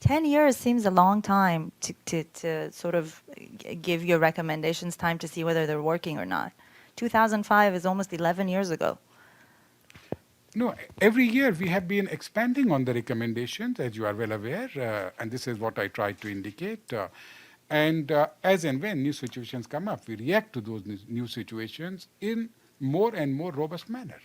10 years seems a long time to sort of give your recommendations time to see whether they're working or not. 2005 is almost 11 years ago. No, every year we have been expanding on the recommendations, as you are well aware, and this is what I tried to indicate. And as and when new situations come up, we react to those new situations in more and more robust manner.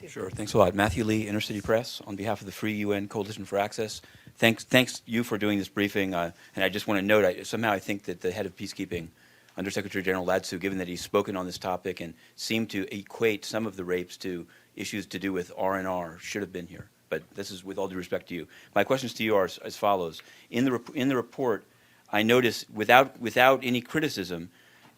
Sure, thanks a lot. Matthew Lee, Intercity Press, on behalf of the Free UN Coalition for Access. Thanks you for doing this briefing. And I just want to note, somehow I think that the head of peacekeeping, Undersecretary General Ladsous, given that he's spoken on this topic and seemed to equate some of the rapes to issues to do with R&R, should have been here. But this is with all due respect to you. My questions to you are as follows. In the report, I notice, without any criticism,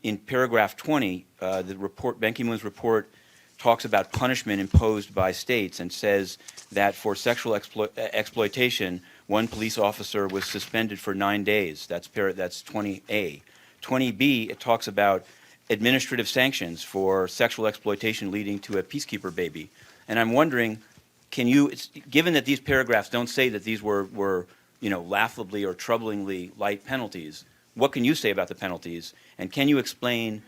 in paragraph 20, the report, Ban Ki-moon's report, talks about punishment imposed by states and says that for sexual exploitation, one police officer was suspended for 9 days. That's 20A. 20B, it talks about administrative sanctions for sexual exploitation leading to a peacekeeper baby. And I'm wondering, given that these paragraphs don't say that these were laughably or troublingly light penalties, what can you say about the penalties? And can you explain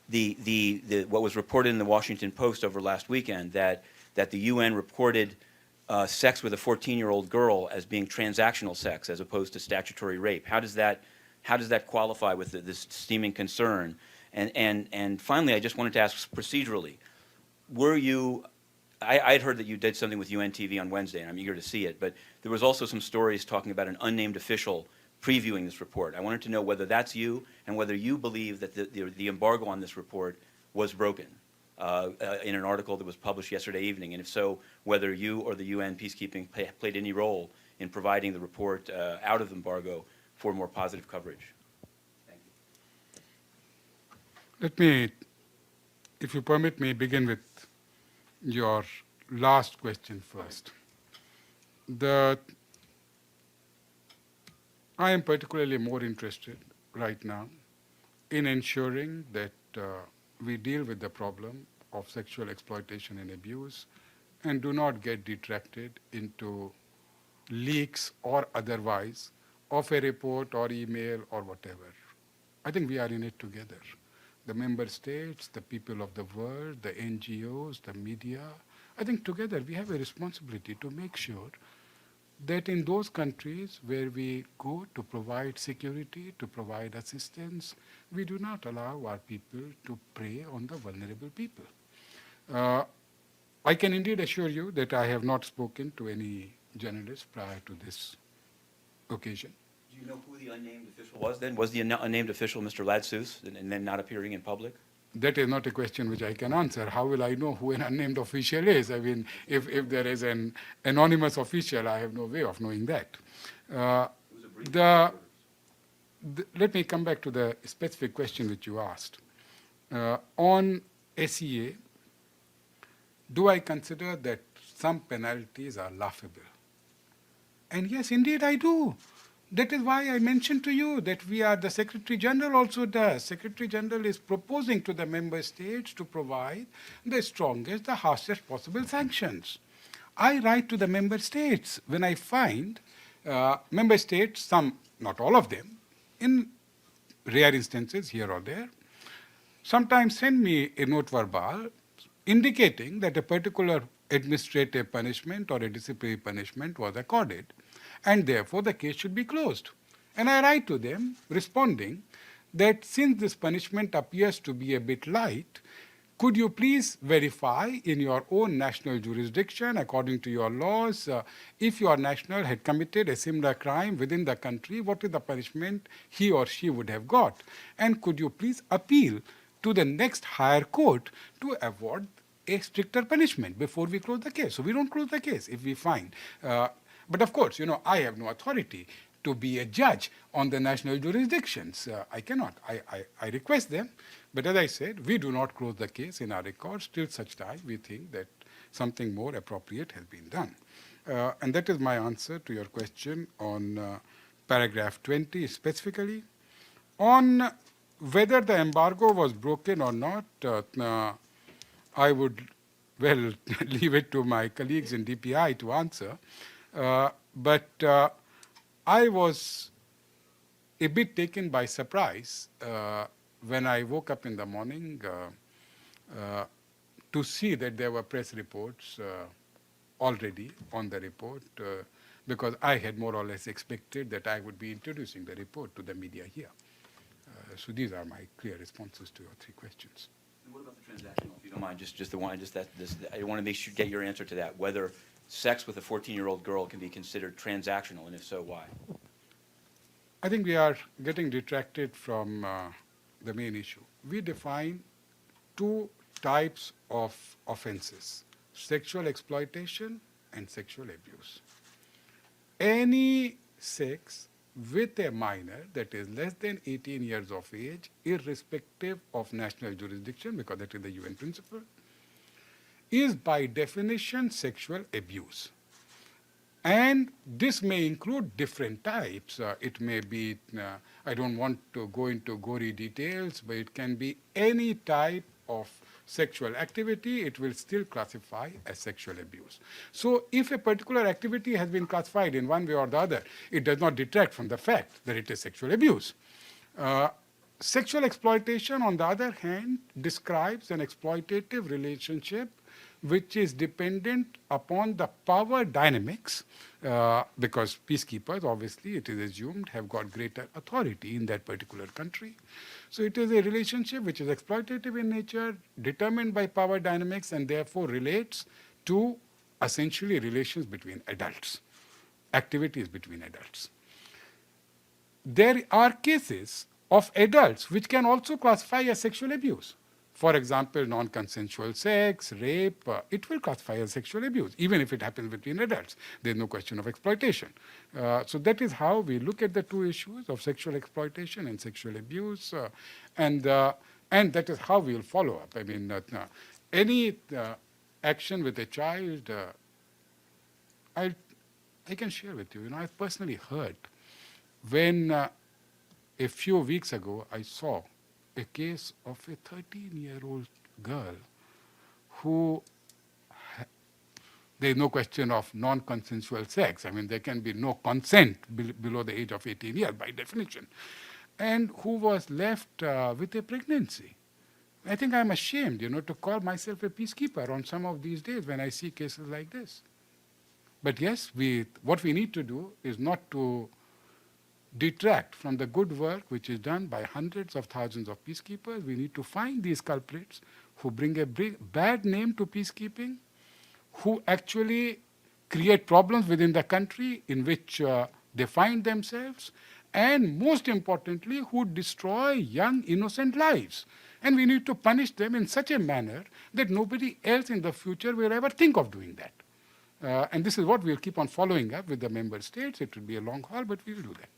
what was reported in the Washington Post over last weekend, that the UN reported sex with a 14-year-old girl as being transactional sex as opposed to statutory rape? How does that qualify with this seeming concern? And finally, I just wanted to ask procedurally, I'd heard that you did something with UN TV on Wednesday, and I'm eager to see it, but there was also some stories talking about an unnamed official previewing this report. I wanted to know whether that's you and whether you believe that the embargo on this report was broken in an article that was published yesterday evening, and if so, whether you or the UN Peacekeeping played any role in providing the report out of embargo for more positive coverage. Thank you. Let me, if you permit me, begin with your last question first. I am particularly more interested right now in ensuring that we deal with the problem of sexual exploitation and abuse and do not get detracted into leaks or otherwise of a report or email or whatever. I think we are in it together. The member states, the people of the world, the NGOs, the media. I think together we have a responsibility to make sure that in those countries where we go to provide security, to provide assistance, we do not allow our people to prey on the vulnerable people. I can indeed assure you that I have not spoken to any journalist prior to this occasion. Do you know who the unnamed official was then? Was the unnamed official Mr. Ladsous and then not appearing in public? That is not a question which I can answer. How will I know who an unnamed official is? I mean, if there is an anonymous official, I have no way of knowing that. Let me come back to the specific question which you asked. On SEA, do I consider that some penalties are laughable? And yes, indeed I do. That is why I mentioned to you that the Secretary General also does. Secretary General is proposing to the member states to provide the strongest, the harshest possible sanctions. I write to the member states when I find member states, some, not all of them, in rare instances here or there, sometimes send me a note verbal indicating that a particular administrative punishment or a disciplinary punishment was accorded, and therefore the case should be closed. And I write to them responding that since this punishment appears to be a bit light, could you please verify in your own national jurisdiction, according to your laws, if your national had committed a similar crime within the country, what is the punishment he or she would have got? And could you please appeal to the next higher court to award a stricter punishment before we close the case? So we don't close the case if we find. But of course, I have no authority to be a judge on the national jurisdictions. I cannot. I request them. But as I said, we do not close the case in our records till such time we think that something more appropriate has been done. And that is my answer to your question on paragraph 20 specifically. On whether the embargo was broken or not, I would, leave it to my colleagues in DPI to answer. But I was a bit taken by surprise when I woke up in the morning to see that there were press reports already on the report, because I had more or less expected that I would be introducing the report to the media here. So these are my clear responses to your three questions. And what about the transactional, if you don't mind, just the one, I want to make sure, get your answer to that, whether sex with a 14-year-old girl can be considered transactional, and if so, why? I think we are getting detracted from the main issue. We define two types of offenses: sexual exploitation and sexual abuse. Any sex with a minor that is less than 18 years of age, irrespective of national jurisdiction, because that is the UN principle, is by definition sexual abuse. And this may include different types. It may be, I don't want to go into gory details, but it can be any type of sexual activity. It will still classify as sexual abuse. So if a particular activity has been classified in one way or the other, it does not detract from the fact that it is sexual abuse. Sexual exploitation, on the other hand, describes an exploitative relationship which is dependent upon the power dynamics, because peacekeepers, obviously, it is assumed, have got greater authority in that particular country. So it is a relationship which is exploitative in nature, determined by power dynamics, and therefore relates to essentially relations between adults, activities between adults. There are cases of adults which can also classify as sexual abuse. For example, non-consensual sex, rape, it will classify as sexual abuse, even if it happens between adults. There's no question of exploitation. So that is how we look at the two issues of sexual exploitation and sexual abuse, and that is how we will follow up. I mean, any action with a child, I can share with you. I've personally heard when a few weeks ago I saw a case of a 13-year-old girl who, there is no question of non-consensual sex. I mean, there can be no consent below the age of 18 years by definition, and who was left with a pregnancy. I think I'm ashamed, to call myself a peacekeeper on some of these days when I see cases like this. But yes, what we need to do is not to detract from the good work which is done by hundreds of thousands of peacekeepers. We need to find these culprits who bring a bad name to peacekeeping, who actually create problems within the country in which they find themselves, and most importantly, who destroy young, innocent lives. And we need to punish them in such a manner that nobody else in the future will ever think of doing that. And this is what we'll keep on following up with the member states. It will be a long haul, but we'll do that.